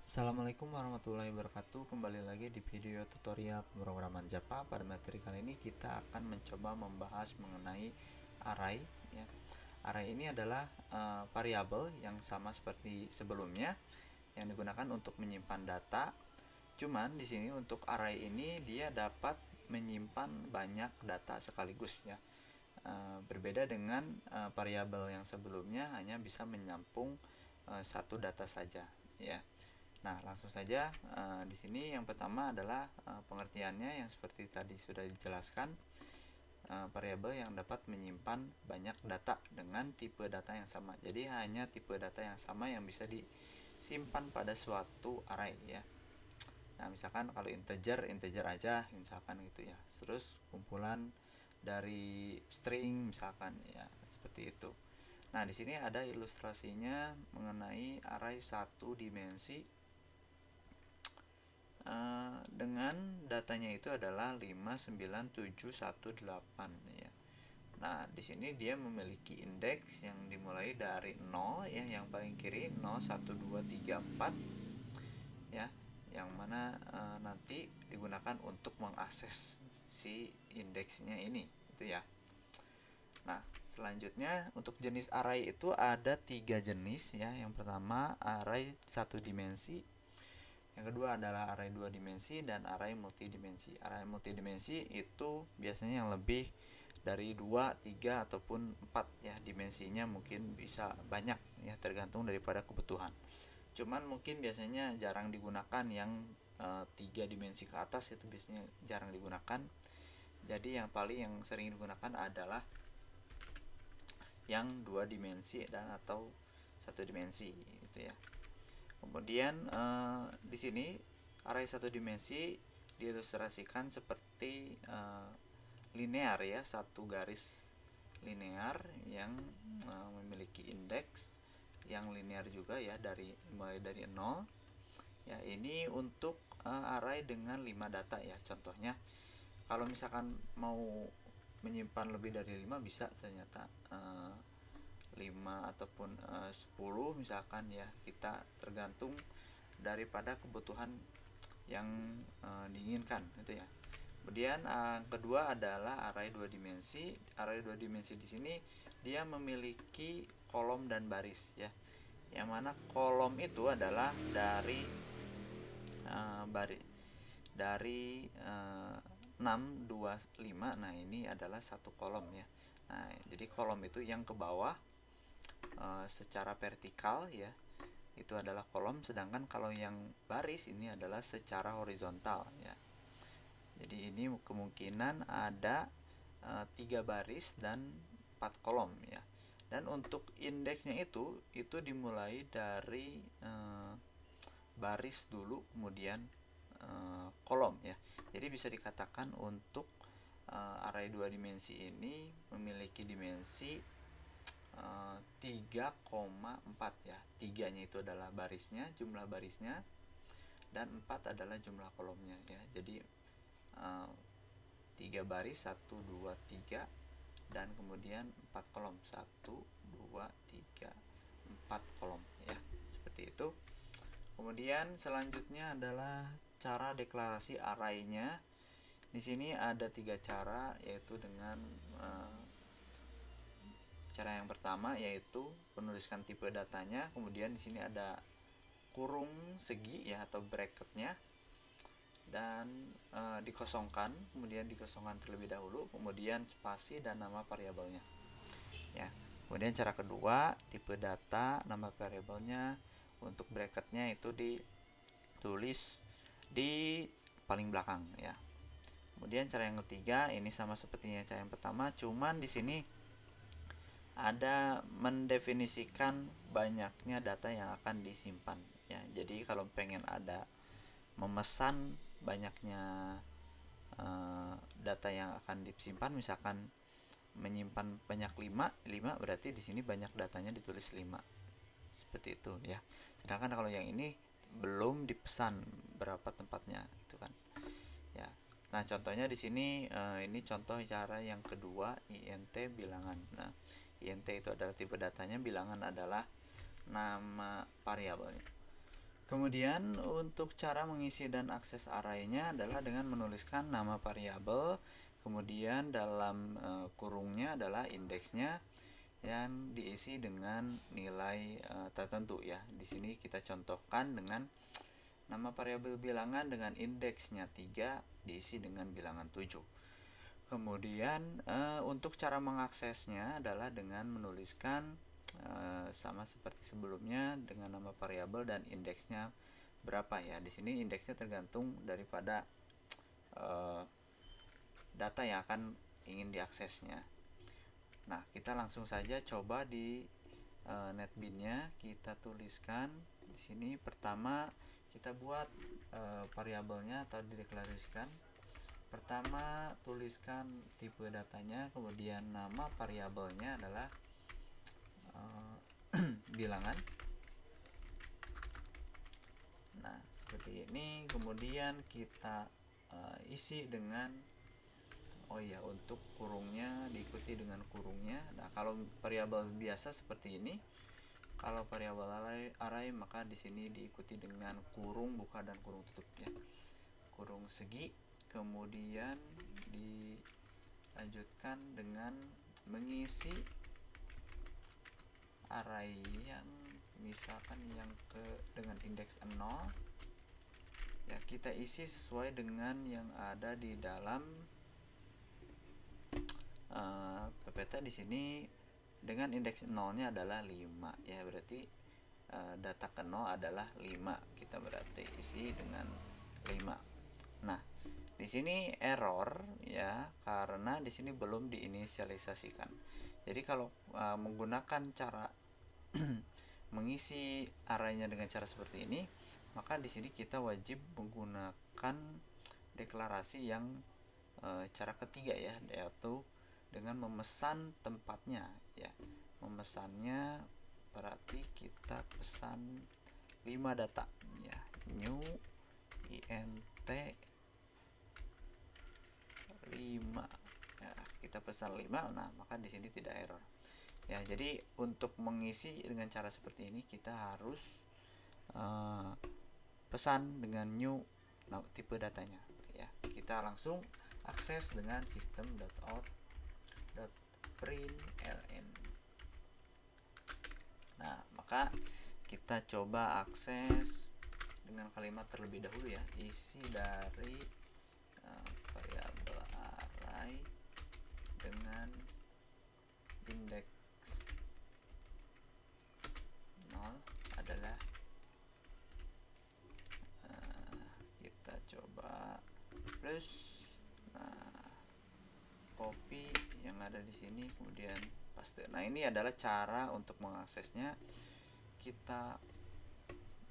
Assalamualaikum warahmatullahi wabarakatuh. Kembali lagi di video tutorial pemrograman Java. Pada materi kali ini kita akan mencoba membahas mengenai array ya. Array ini adalah variabel yang sama seperti sebelumnya yang digunakan untuk menyimpan data. Cuman di sini untuk array ini dia dapat menyimpan banyak data sekaligus ya. Berbeda dengan variabel yang sebelumnya hanya bisa menampung satu data saja ya. Nah, langsung saja di sini yang pertama adalah pengertiannya yang seperti tadi sudah dijelaskan, variabel yang dapat menyimpan banyak data dengan tipe data yang sama. Jadi hanya tipe data yang sama yang bisa disimpan pada suatu array ya. Nah, misalkan kalau integer aja misalkan gitu ya. Terus kumpulan dari string misalkan ya, seperti itu. Nah, di sini ada ilustrasinya mengenai array satu dimensi dengan datanya itu adalah 59718 ya. Nah, di sini dia memiliki indeks yang dimulai dari 0 ya, yang paling kiri 0 1 2 3 4 ya, yang mana nanti digunakan untuk mengakses si indeksnya ini itu ya. Nah, selanjutnya untuk jenis array itu ada 3 jenis ya. Yang pertama array satu dimensi, yang kedua adalah array 2 dimensi, dan array multidimensi. Array multidimensi itu biasanya yang lebih dari 2, 3 ataupun 4 ya, dimensinya mungkin bisa banyak ya, tergantung daripada kebutuhan. Cuman mungkin biasanya jarang digunakan yang 3 dimensi ke atas, itu biasanya jarang digunakan. Jadi yang paling yang sering digunakan adalah yang 2 dimensi dan atau 1 dimensi gitu ya. Kemudian di sini array satu dimensi diilustrasikan seperti linear ya, satu garis linear yang memiliki indeks yang linear juga ya, mulai dari 0 ya. Ini untuk array dengan 5 data ya. Contohnya kalau misalkan mau menyimpan lebih dari 5 bisa ternyata 5 ataupun 10 misalkan ya, kita tergantung daripada kebutuhan yang diinginkan gitu ya. Kemudian kedua adalah array 2 dimensi. Array 2 dimensi di sini dia memiliki kolom dan baris ya. Yang mana kolom itu adalah dari dari 6 2 5. Nah, ini adalah satu kolom ya. Nah, jadi kolom itu yang ke bawah secara vertikal ya, itu adalah kolom, sedangkan kalau yang baris ini adalah secara horizontal ya. Jadi ini kemungkinan ada 3 baris dan 4 kolom ya. Dan untuk indeksnya itu dimulai dari baris dulu, kemudian kolom ya. Jadi bisa dikatakan untuk array 2 dimensi ini memiliki dimensi 3,4 ya. 3-nya itu adalah barisnya, jumlah barisnya, dan 4 adalah jumlah kolomnya ya. Jadi 3 baris 1 2 3 dan kemudian 4 kolom, 1 2 3 4 kolom ya. Seperti itu. Kemudian selanjutnya adalah cara deklarasi arraynya. Di sini ada 3 cara, yaitu dengan cara yang pertama yaitu menuliskan tipe datanya, kemudian di sini ada kurung segi ya atau bracketnya, dan dikosongkan, kemudian dikosongkan terlebih dahulu, kemudian spasi dan nama variabelnya ya. Kemudian cara kedua, tipe data, nama variabelnya, untuk bracketnya itu ditulis di paling belakang ya. Kemudian cara yang ketiga ini sama sepertinya cara yang pertama, cuman di sini ada mendefinisikan banyaknya data yang akan disimpan ya. Jadi kalau pengen ada memesan banyaknya data yang akan disimpan, misalkan menyimpan banyak 5 berarti di sini banyak datanya ditulis 5. Seperti itu ya. Sedangkan kalau yang ini belum dipesan berapa tempatnya itu kan. Ya. Nah, contohnya di sini ini contoh cara yang kedua, int bilangan. Nah, int itu adalah tipe datanya, bilangan adalah nama variabelnya. Kemudian untuk cara mengisi dan akses arraynya adalah dengan menuliskan nama variabel, kemudian dalam kurungnya adalah indeksnya yang diisi dengan nilai tertentu ya. Di sini kita contohkan dengan nama variabel bilangan dengan indeksnya 3 diisi dengan bilangan 7. Kemudian untuk cara mengaksesnya adalah dengan menuliskan sama seperti sebelumnya dengan nama variabel dan indeksnya berapa ya. Di sini indeksnya tergantung daripada data yang akan ingin diaksesnya. Nah, kita langsung saja coba di netbin-nya kita tuliskan di sini. Pertama kita buat variabelnya atau dideklarasikan. Pertama tuliskan tipe datanya, kemudian nama variabelnya adalah bilangan. Nah, seperti ini. Kemudian kita isi dengan untuk kurungnya diikuti dengan kurungnya. Nah, kalau variabel biasa seperti ini. Kalau variabel array maka di sini diikuti dengan kurung buka dan kurung tutup ya. Kurung segi, kemudian dilanjutkan dengan mengisi array yang misalkan yang dengan indeks 0 ya, kita isi sesuai dengan yang ada di dalam ppt. Di sini dengan indeks 0-nya adalah 5 ya, berarti data ke 0 adalah 5, kita berarti isi dengan 5. Nah, di sini error ya, karena di sini belum diinisialisasikan. Jadi kalau menggunakan cara mengisi arraynya dengan cara seperti ini, maka di sini kita wajib menggunakan deklarasi yang cara ketiga ya, yaitu dengan memesan tempatnya ya. Memesannya berarti kita pesan 5 data ya, new int 5 ya, kita pesan 5. Nah, maka di sini tidak error ya. Jadi untuk mengisi dengan cara seperti ini kita harus pesan dengan new tipe datanya ya. Kita langsung akses dengan system.out.println. Nah, maka kita coba akses dengan kalimat terlebih dahulu ya, isi dari variabel array dengan indeks 0 adalah kita coba plus. Nah, copy yang ada di sini kemudian paste. Nah, ini adalah cara untuk mengaksesnya. Kita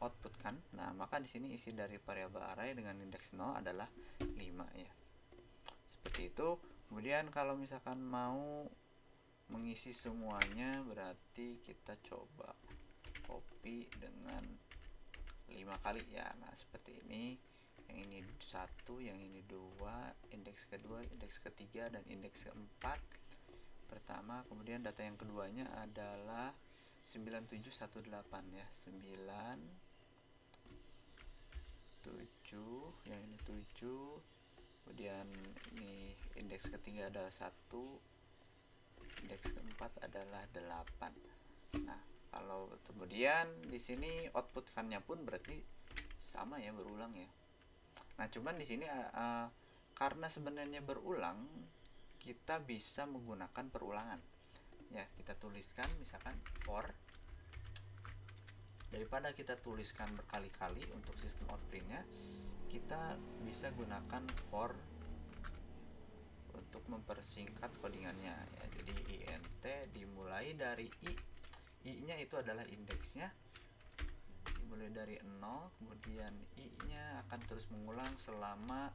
outputkan. Nah, maka di sini isi dari variabel array dengan indeks 0 adalah 5 ya. Seperti itu. Kemudian kalau misalkan mau mengisi semuanya, berarti kita coba copy dengan 5 kali ya. Nah, seperti ini. Yang ini 1, yang ini 2, indeks kedua, indeks ketiga, dan indeks keempat pertama. Kemudian data yang keduanya adalah 9718 ya, 97, yang ini 7. Kemudian ini indeks ketiga adalah 1, indeks keempat adalah 8. Nah, kalau kemudian di sini outputkannya pun berarti sama ya, berulang ya. Nah, cuman di sini karena sebenarnya berulang, kita bisa menggunakan perulangan. Ya, kita tuliskan misalkan for, daripada kita tuliskan berkali-kali untuk sistem out print-nya, kita bisa gunakan for untuk mempersingkat codingannya ya. Jadi int dimulai dari i-nya itu adalah indeksnya, mulai dari 0, kemudian i-nya akan terus mengulang selama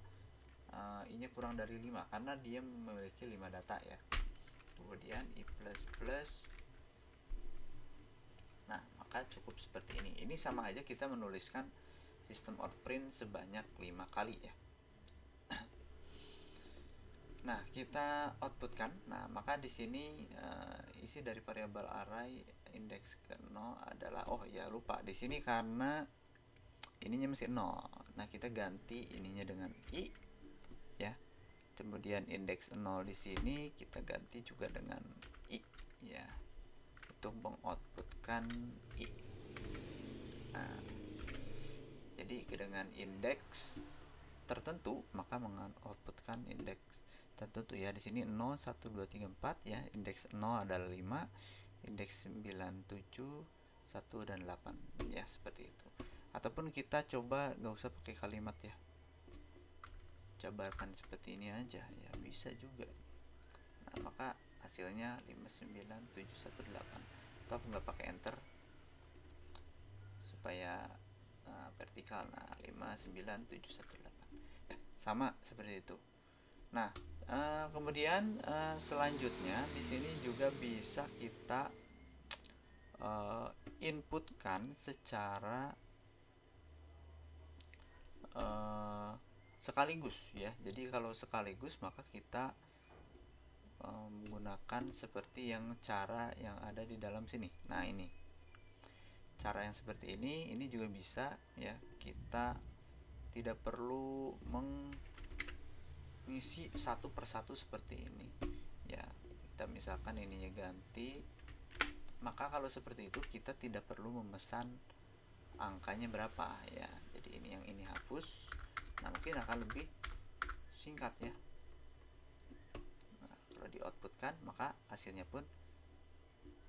i-nya kurang dari 5 karena dia memiliki 5 data ya. Kemudian i++. Nah, maka cukup seperti ini. Ini sama aja kita menuliskan sistem out print sebanyak 5 kali ya. Nah, kita outputkan. Nah, maka di sini isi dari variabel array indeks ke 0 adalah lupa di sini karena ininya masih 0. Nah, kita ganti ininya dengan i ya. Kemudian indeks 0 di sini kita ganti juga dengan i ya, untuk mengoutputkan i. Nah, jadi dengan indeks tertentu maka mengoutputkan indeks tertentu ya. Di sini 0 1 2 3 4 ya. Indeks 0 adalah 5, indeks 9 7 1 dan 8 ya, seperti itu. Ataupun kita coba nggak usah pakai kalimat ya, jabarkan seperti ini aja ya, bisa juga. Nah, maka hasilnya 5 9 7 1 8. Atau nggak pakai enter supaya vertikal. Nah, 5 9 7 1 8 ya, sama seperti itu. Nah, kemudian selanjutnya di sini juga bisa kita inputkan secara sekaligus ya. Jadi kalau sekaligus maka kita menggunakan seperti yang cara yang ada di dalam sini. Nah, ini cara yang seperti ini juga bisa ya. Kita tidak perlu mengisi satu persatu seperti ini ya. Kita misalkan ininya ganti, maka kalau seperti itu kita tidak perlu memesan angkanya berapa ya. Jadi ini yang ini hapus. Nah, mungkin akan lebih singkat ya. Nah, kalau di outputkan maka hasilnya pun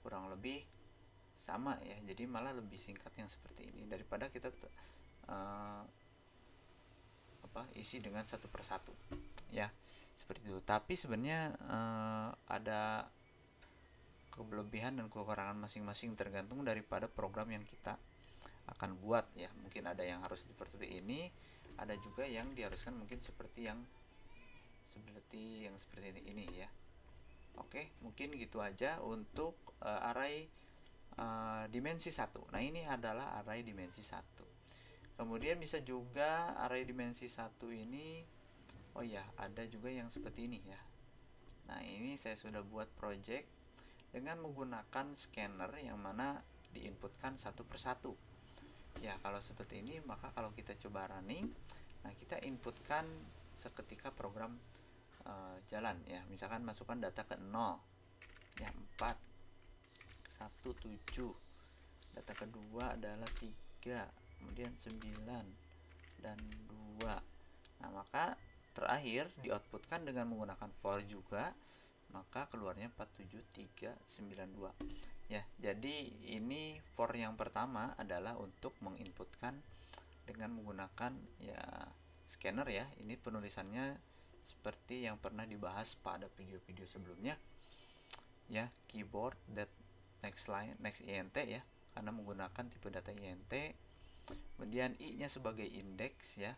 kurang lebih sama ya. Jadi malah lebih singkat yang seperti ini daripada kita isi dengan satu persatu ya, seperti itu. Tapi sebenarnya ada kelebihan dan kekurangan masing-masing tergantung daripada program yang kita akan buat ya. Mungkin ada yang harus seperti ini, ada juga yang diharuskan mungkin seperti yang seperti ini ya. Oke, mungkin gitu aja untuk array dimensi 1. Nah, ini adalah array dimensi 1. Kemudian bisa juga array dimensi 1 ini, oh ya, ada juga yang seperti ini ya. Nah, ini saya sudah buat project dengan menggunakan scanner yang mana diinputkan satu persatu ya. Kalau seperti ini maka kalau kita coba running, nah kita inputkan seketika program jalan ya. Misalkan masukkan data ke 0 ya, 4 1 7, data kedua adalah 3, kemudian 9 dan 2. Nah, maka terakhir dioutputkan dengan menggunakan for juga, maka keluarnya 47392 ya. Jadi ini for yang pertama adalah untuk menginputkan dengan menggunakan ya scanner ya. Ini penulisannya seperti yang pernah dibahas pada video-video sebelumnya ya, keyboard that next line next int ya, karena menggunakan tipe data int. Kemudian i nya sebagai indeks ya,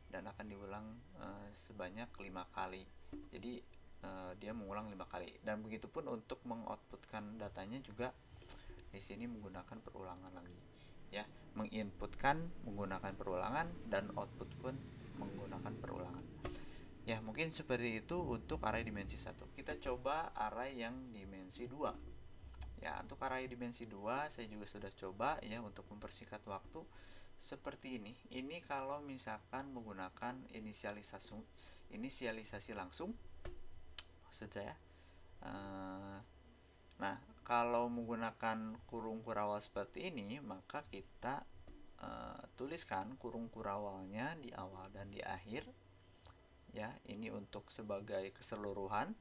dan akan diulang sebanyak 5 kali. Jadi dia mengulang 5 kali. Dan begitupun untuk mengoutputkan datanya juga di sini menggunakan perulangan lagi ya. Menginputkan menggunakan perulangan dan output pun menggunakan perulangan. Ya, mungkin seperti itu untuk array dimensi 1. Kita coba array yang dimensi 2. Ya, untuk array dimensi 2 saya juga sudah coba ya untuk mempersingkat waktu seperti ini. Ini kalau misalkan menggunakan inisialisasi langsung maksud saya. Nah, kalau menggunakan kurung kurawal seperti ini, maka kita tuliskan kurung kurawalnya di awal dan di akhir ya. Ini untuk sebagai keseluruhan.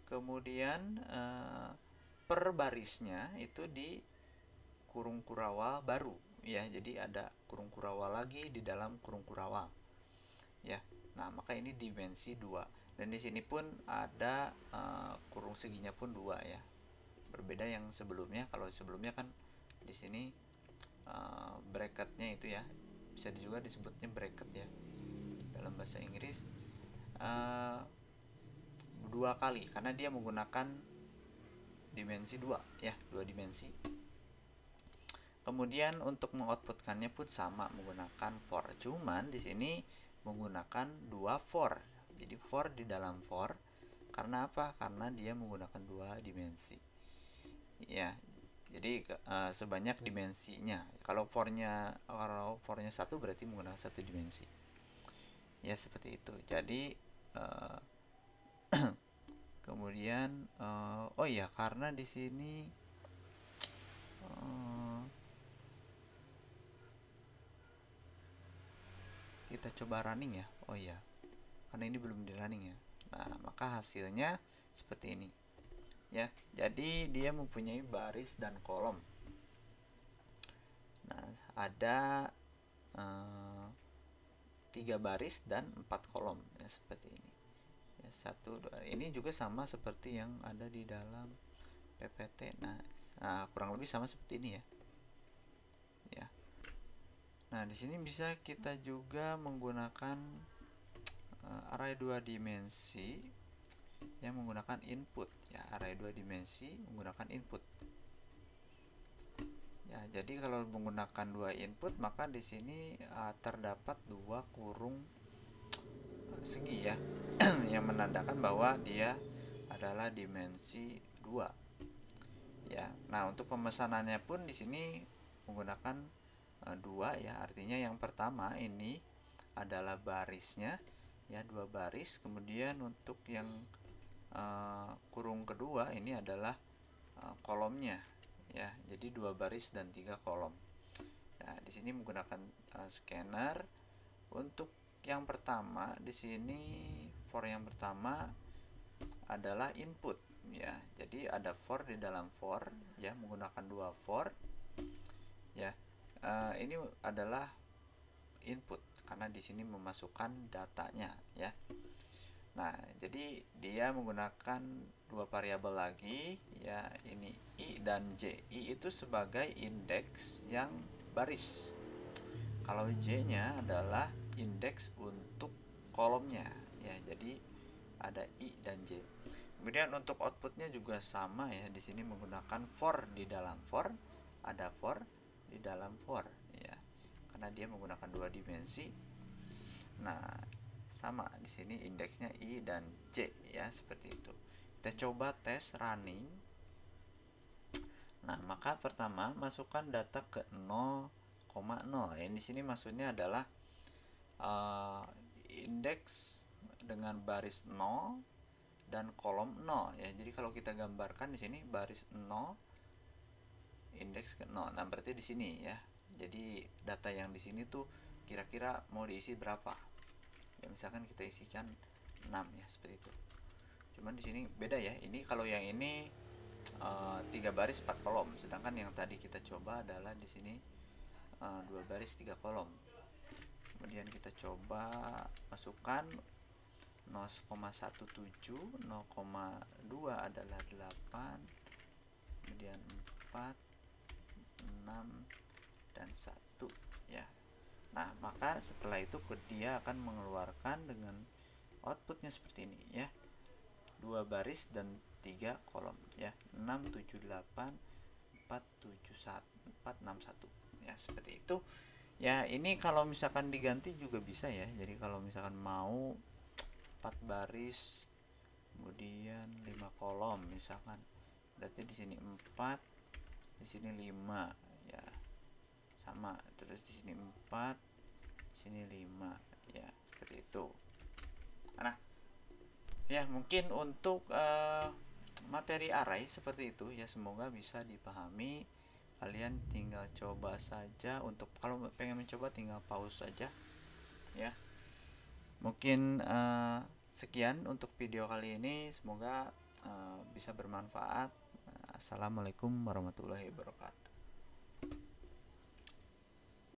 Kemudian per barisnya itu di kurung kurawal baru ya. Jadi ada kurung kurawal lagi di dalam kurung kurawal ya. Nah, maka ini dimensi 2. Dan di sini pun ada kurung seginya pun 2 ya. Berbeda yang sebelumnya. Kalau sebelumnya kan di sini bracketnya itu ya, bisa juga disebutnya bracket ya dalam bahasa Inggris, 2 kali karena dia menggunakan dimensi 2 ya, 2 dimensi. Kemudian untuk mengoutputkannya pun sama menggunakan for, cuman di sini menggunakan 2 for. Jadi for di dalam for. Karena apa? Karena dia menggunakan 2 dimensi. Ya. Jadi sebanyak dimensinya. Kalau for-nya 1 berarti menggunakan 1 dimensi. Ya seperti itu. Jadi kemudian oh iya, karena di sini kita coba running ya. Oh iya, karena ini belum di running ya. Nah, maka hasilnya seperti ini ya. Jadi dia mempunyai baris dan kolom. Nah, ada 3 baris dan 4 kolom ya, seperti ini ya. 1, 2. Ini juga sama seperti yang ada di dalam PPT. Nah, kurang lebih sama seperti ini ya. Nah, di sini bisa kita juga menggunakan array 2 dimensi yang menggunakan input ya. Array 2 dimensi menggunakan input ya. Jadi kalau menggunakan 2 input, maka di sini terdapat 2 kurung segi ya yang menandakan bahwa dia adalah dimensi 2 ya. Nah, untuk pemesanannya pun di sini menggunakan 2 ya. Artinya yang pertama ini adalah barisnya ya, 2 baris. Kemudian untuk yang kurung kedua ini adalah kolomnya ya. Jadi 2 baris dan 3 kolom. Nah, di sini menggunakan scanner. Untuk yang pertama di sini, for yang pertama adalah input ya. Jadi ada for di dalam for ya, menggunakan 2 for ya. Ini adalah input karena di sini memasukkan datanya ya. Nah, jadi dia menggunakan 2 variabel lagi ya, ini I dan J. I itu sebagai indeks yang baris. Kalau J-nya adalah indeks untuk kolomnya ya. Jadi ada I dan J. Kemudian untuk outputnya juga sama ya. Di sini menggunakan for di dalam for, ada for di dalam for ya, karena dia menggunakan 2 dimensi. Nah, sama di sini indeksnya I dan J ya, seperti itu. Kita coba tes running. Nah, maka pertama masukkan data ke 0,0 ya. Di sini maksudnya adalah indeks dengan baris 0 dan kolom 0 ya. Jadi kalau kita gambarkan di sini baris 0, indeks ke 0. Nah, berarti di sini ya. Jadi data yang di sini tuh kira-kira mau diisi berapa? Ya, misalkan kita isikan 6 ya, seperti itu. Cuman di sini beda ya. Ini kalau yang ini 3 baris 4 kolom, sedangkan yang tadi kita coba adalah di sini 2 baris 3 kolom. Kemudian kita coba masukkan 0,17, 0,2 adalah 8, kemudian 4, 6 dan 1 ya. Nah, maka setelah itu dia akan mengeluarkan dengan outputnya seperti ini ya. 2 baris dan 3 kolom ya. 6, 7, 8, 4, 7, 4, 6, 1 ya, seperti itu. Ya, ini kalau misalkan diganti juga bisa ya. Jadi kalau misalkan mau 4 baris kemudian 5 kolom misalkan, berarti di sini 4, di sini 5 ya. Sama, terus di sini 4, di sini 5 ya, seperti itu. Nah, ya mungkin untuk materi array seperti itu ya, semoga bisa dipahami. Kalian tinggal coba saja. Untuk kalau pengen mencoba tinggal pause saja ya. Mungkin sekian untuk video kali ini, semoga bisa bermanfaat. Assalamualaikum warahmatullahi wabarakatuh.